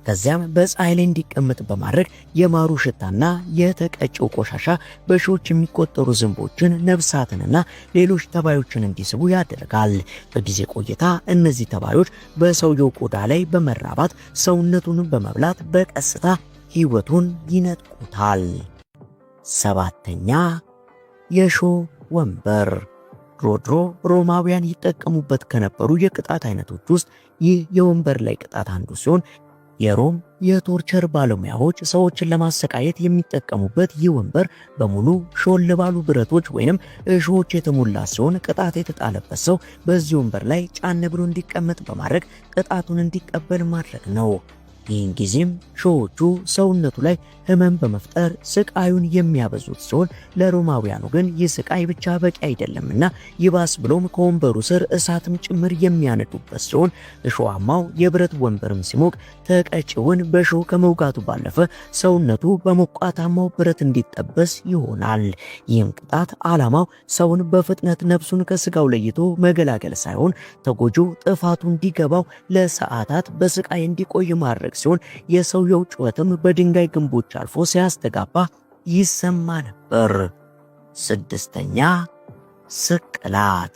ከዚያም በፀሐይ ላይ እንዲቀመጥ በማድረግ የማሩ ሽታና የተቀጨው ቆሻሻ በሺዎች የሚቆጠሩ ዝንቦችን፣ ነፍሳትንና ሌሎች ተባዮችን እንዲስቡ ያደርጋል። በጊዜ ቆይታ እነዚህ ተባዮች በሰውየው ቆዳ ላይ በመራባት ሰውነቱን በመብላት በቀስታ ሕይወቱን ይነጥቁታል። ሰባተኛ የእሾህ ወንበር። ድሮ ሮማውያን ይጠቀሙበት ከነበሩ የቅጣት አይነቶች ውስጥ ይህ የወንበር ላይ ቅጣት አንዱ ሲሆን የሮም የቶርቸር ባለሙያዎች ሰዎችን ለማሰቃየት የሚጠቀሙበት ይህ ወንበር በሙሉ ሾል ባሉ ብረቶች ወይንም እሾሆች የተሞላ ሲሆን ቅጣት የተጣለበት ሰው በዚህ ወንበር ላይ ጫን ብሎ እንዲቀመጥ በማድረግ ቅጣቱን እንዲቀበል ማድረግ ነው። ይህን ጊዜም እሾሆቹ ሰውነቱ ላይ ህመም በመፍጠር ስቃዩን የሚያበዙት ሲሆን ለሮማውያኑ ግን ይህ ስቃይ ብቻ በቂ አይደለምና ይባስ ብሎም ከወንበሩ ስር እሳትም ጭምር የሚያነዱበት ሲሆን እሾሃማው የብረት ወንበርም ሲሞቅ ተቀጪውን በእሾህ ከመውጋቱ ባለፈ ሰውነቱ በሞቃታማው ብረት እንዲጠበስ ይሆናል። ይህም ቅጣት ዓላማው ሰውን በፍጥነት ነፍሱን ከስጋው ለይቶ መገላገል ሳይሆን ተጎጂው ጥፋቱ እንዲገባው ለሰዓታት በስቃይ እንዲቆይ ማድረግ ሲሆን የሰውየው ጩኸትም በድንጋይ ግንቦች አልፎ ሲያስተጋባ ይሰማ ነበር። ስድስተኛ ስቅላት።